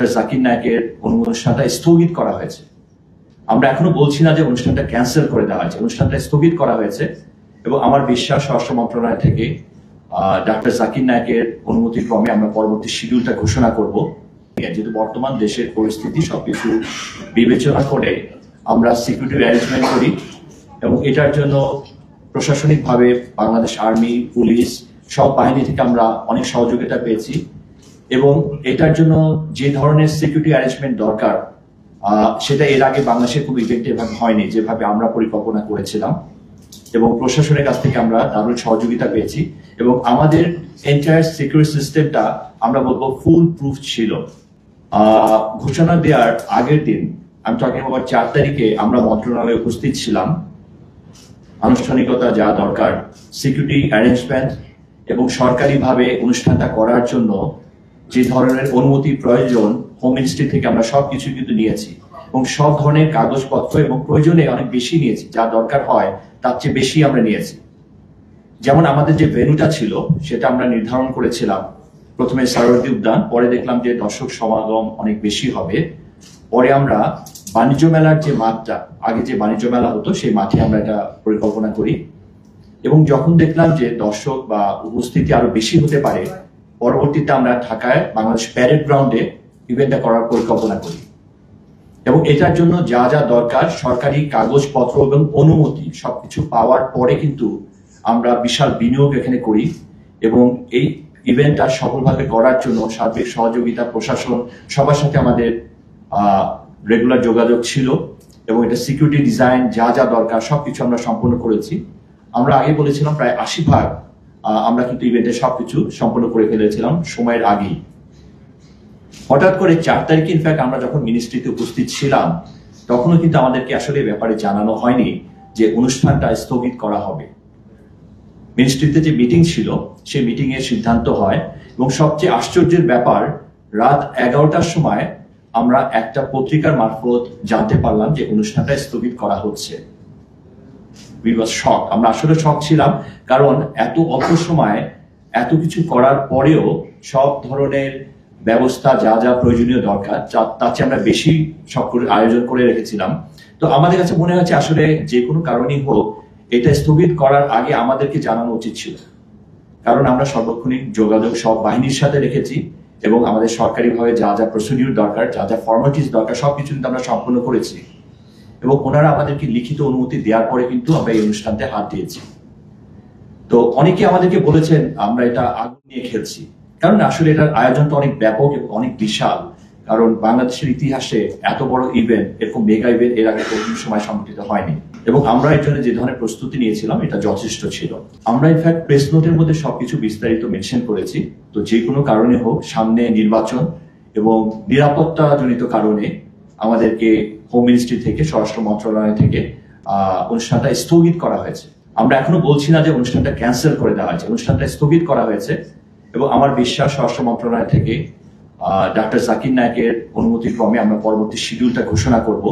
জাকির নায়েকের অনুষ্ঠানটা স্থগিত করা হয়েছে। আমরা এখনো বলছি না যে অনুষ্ঠানটা ক্যান্সেল করে দেওয়া হয়েছে, অনুষ্ঠানটা স্থগিত করা হয়েছে এবং আমার বিশ্বাস স্বরাষ্ট্র মন্ত্রণালয় থেকে ডক্টর জাকির নায়েকের অনুমতি ক্রমে আমরা পরবর্তী শিডিউলটা ঘোষণা করব। যেহেতু বর্তমান দেশের পরিস্থিতি সবকিছু বিবেচনা করে আমরা সিকিউরিটি অ্যারেঞ্জমেন্ট করি এবং এটার জন্য প্রশাসনিকভাবে বাংলাদেশ আর্মি, পুলিশ সব বাহিনী থেকে আমরা অনেক সহযোগিতা পেয়েছি এবং এটার জন্য যে ধরনের সিকিউরিটি অ্যারেঞ্জমেন্ট দরকার সেটা এর আগে বাংলাদেশের কোনো ইভেন্টে এভাবে হয়নি যেভাবে আমরা পরিকল্পনা করেছিলাম এবং প্রশাসনের কাছ থেকে আমরা দারুণ সহযোগিতা পেয়েছি এবং আমাদের এন্টায়ার সিকিউরিটি সিস্টেমটা আমরা বলবো ফুল প্রুফ ছিল। ঘোষণা দেওয়ার আগের দিন, আমি টকিং অ্যাবাউট 4 তারিখে আমরা মন্ত্রণালয়ে উপস্থিত ছিলাম। আনুষ্ঠানিকতা যা দরকার, সিকিউরিটি অ্যারেঞ্জমেন্ট এবং সরকারিভাবে অনুষ্ঠানটা করার জন্য যে ধরনের অনুমতি প্রয়োজন হোম মিনিস্ট্রি থেকে আমরা সবকিছু কিন্তু নিয়েছি এবং সব ধরনের কাগজপত্র এবং প্রয়োজনে অনেক বেশি নিয়েছি, যা দরকার হয় তার চেয়ে বেশি আমরা নিয়েছি। যেমন আমাদের যে ভেন্যুটা ছিল সেটা আমরা নির্ধারণ করেছিলাম প্রথমে সারোয়ার্দী উদ্যান, পরে দেখলাম যে দর্শক সমাগম অনেক বেশি হবে, পরে আমরা বাণিজ্য মেলার যে মাঠটা, আগে যে বাণিজ্য মেলা হতো সেই মাঠে আমরা এটা পরিকল্পনা করি এবং যখন দেখলাম যে দর্শক বা উপস্থিতি আরো বেশি হতে পারে, পরবর্তীতে আমরা ঢাকায় বাংলাদেশ প্যারেড গ্রাউন্ডে ইভেন্টটা করার পরিকল্পনা করি এবং এটার জন্য যা যা দরকার সরকারি কাগজপত্র এবং অনুমতি সবকিছু পাওয়ার পরে কিন্তু আমরা বিশাল বিনিয়োগ এখানে করি এবং এই ইভেন্টটা সফলভাবে করার জন্য সার্বিক সহযোগিতা প্রশাসন সবার সাথে আমাদের রেগুলার যোগাযোগ ছিল এবং এটা সিকিউরিটি ডিজাইন যা যা দরকার সবকিছু আমরা সম্পন্ন করেছি। আমরা আগে বলেছিলাম প্রায় 80% আমরা কিন্তু ইভেন্টে সবকিছু সম্পন্ন করে ফেলেছিলাম সময়ের আগেই। হঠাৎ করে 4 তারিখে ইনফ্যাক্ট আমরা যখন মিনিস্ট্রিতে উপস্থিত ছিলাম তখনও কিন্তু আমাদেরকে আসলে ব্যাপারে জানানো হয়নি যে অনুষ্ঠানটা স্থগিত করা হবে। মিনিস্ট্রিতে যে মিটিং ছিল সেই মিটিং এর সিদ্ধান্ত হয় এবং সবচেয়ে আশ্চর্যের ব্যাপার, রাত 11টার সময় আমরা একটা পত্রিকার মারফত জানতে পারলাম যে অনুষ্ঠানটা স্থগিত করা হচ্ছে। আমরা আসলে শক ছিলাম, কারণ এত অল্প সময় এত কিছু করার পরেও সব ধরনের ব্যবস্থা যা যা প্রয়োজনীয় দরকার তার চেয়ে আমরা বেশি সব আয়োজন করে রেখেছিলাম। তো আমাদের কাছে মনে হচ্ছে আসলে যে কোনো কারণেই হোক এটা স্থগিত করার আগে আমাদেরকে জানানো উচিত ছিল, কারণ আমরা সার্বক্ষণিক যোগাযোগ সব বাহিনীর সাথে রেখেছি এবং আমাদের সরকারিভাবে যা যা প্রসিডিউর দরকার, যা যা ফর্মালিটিস দরকার সবকিছু কিন্তু আমরা সম্পন্ন করেছি এবং ওনারা আমাদেরকে লিখিত অনুমতি দেওয়ার পরে কিন্তু আমরা এই অনুষ্ঠানতে হাত দিয়েছি। তো অনেকে আমাদেরকে বলেছেন আমরা এটা আগুন নিয়ে খেলছি, কারণ আসলে এটার আয়োজনটা অনেক ব্যাপক এবং অনেক বিশাল, কারণ বাংলাদেশের ইতিহাসে এত বড় ইভেন্ট, এরকম মেগা ইভেন্ট এর আগে কোনো সময় সংগঠিত হয়নি এবং আমরা এর জন্য যে ধরনের প্রস্তুতি নিয়েছিলাম এটা যথেষ্ট ছিল। আমরা ইনফ্যাক্ট প্রেস নোটের মধ্যে সবকিছু বিস্তারিত মেনশন করেছি। তো যে কোনো কারণে হোক, সামনে নির্বাচন এবং নিরাপত্তা জনিত কারণে আমাদেরকে হোম মিনিস্ট্রি থেকে, স্বরাষ্ট্র মন্ত্রণালয় থেকে অনুষ্ঠানটা স্থগিত করা হয়েছে। আমরা এখনো বলছি না যে অনুষ্ঠানটা ক্যান্সেল করে দেওয়া হয়েছে, অনুষ্ঠানটা স্থগিত করা হয়েছে এবং আমার বিশ্বাস স্বরাষ্ট্র মন্ত্রণালয় থেকে ডক্টর জাকির নায়েকের অনুমতি ক্রমে আমরা পরবর্তী শিডিউলটা ঘোষণা করব।